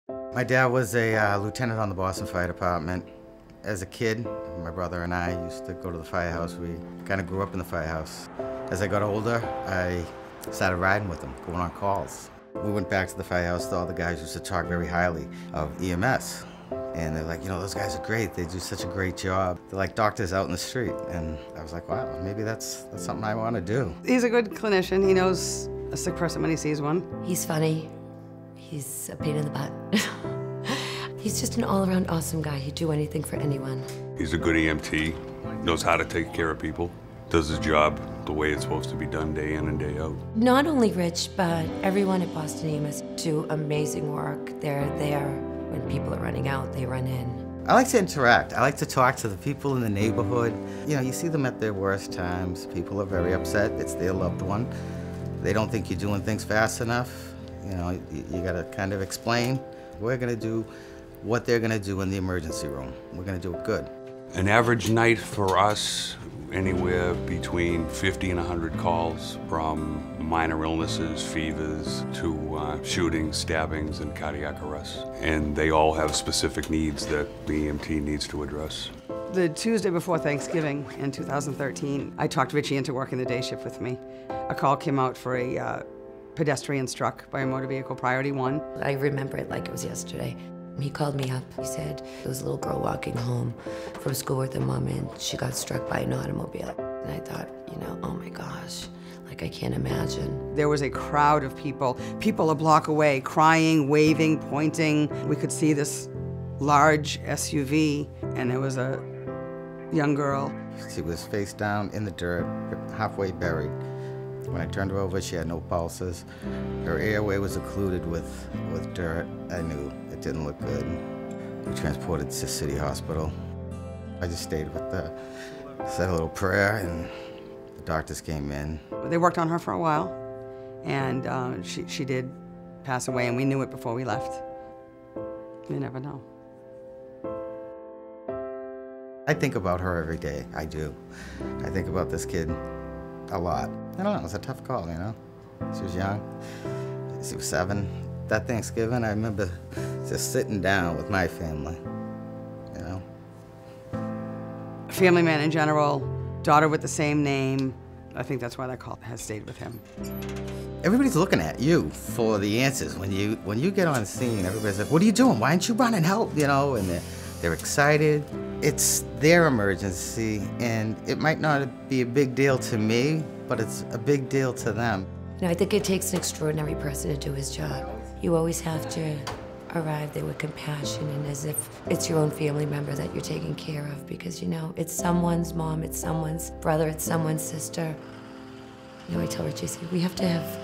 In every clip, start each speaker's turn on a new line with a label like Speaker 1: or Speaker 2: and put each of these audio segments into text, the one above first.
Speaker 1: My dad was a lieutenant on the Boston Fire Department. As a kid, my brother and I used to go to the firehouse. We kind of grew up in the firehouse. As I got older, I started riding with them, going on calls. We went back to the firehouse, all the guys used to talk very highly of EMS. And they're like, you know, those guys are great. They do such a great job. They're like doctors out in the street. And I was like, wow, maybe that's something I want to do.
Speaker 2: He's a good clinician. He knows a sick person when he sees one.
Speaker 3: He's funny. He's a pain in the butt. He's just an all-around awesome guy. He'd do anything for anyone.
Speaker 4: He's a good EMT, knows how to take care of people, does his job the way it's supposed to be done day in and day out.
Speaker 3: Not only Rich, but everyone at Boston EMS do amazing work. They're there when people are running out, they run in.
Speaker 1: I like to interact. I like to talk to the people in the neighborhood. You know, you see them at their worst times. People are very upset. It's their loved one. They don't think you're doing things fast enough. You know, you gotta kind of explain. We're gonna do what they're gonna do in the emergency room. We're gonna do it good.
Speaker 4: An average night for us, anywhere between 50 and 100 calls, from minor illnesses, fevers, to shootings, stabbings, and cardiac arrests. And they all have specific needs that the EMT needs to address.
Speaker 2: The Tuesday before Thanksgiving in 2013, I talked Richie into working the day shift with me. A call came out for a pedestrian struck by a motor vehicle, priority 1.
Speaker 3: I remember it like it was yesterday. He called me up. He said there was a little girl walking home from school with her mom and she got struck by an automobile. And I thought, you know, oh my gosh, like I can't imagine.
Speaker 2: There was a crowd of people a block away, crying, waving, pointing. We could see this large SUV and there was a young girl.
Speaker 1: She was face down in the dirt, halfway buried. When I turned her over, she had no pulses. Her airway was occluded with dirt. I knew it didn't look good. We transported to City Hospital. I just stayed with her, said a little prayer, and the doctors came in.
Speaker 2: They worked on her for a while, and she did pass away, and we knew it before we left. You never know.
Speaker 1: I think about her every day, I do. I think about this kid a lot. I don't know, it was a tough call, you know? She was young, she was 7. That Thanksgiving, I remember just sitting down with my family, you know?
Speaker 2: Family man in general, daughter with the same name. I think that's why that call has stayed with him.
Speaker 1: Everybody's looking at you for the answers. When you get on scene, everybody's like, what are you doing? Why aren't you running help? You know, and they're excited. It's their emergency, and it might not be a big deal to me, but it's a big deal to them.
Speaker 3: You know, I think it takes an extraordinary person to do his job. You always have to arrive there with compassion and as if it's your own family member that you're taking care of because, you know, it's someone's mom, it's someone's brother, it's someone's sister. You know, I tell Richie, we have to have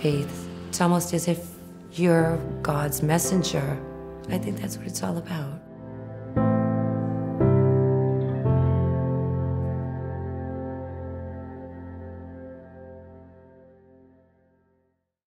Speaker 3: faith. It's almost as if you're God's messenger. I think that's what it's all about.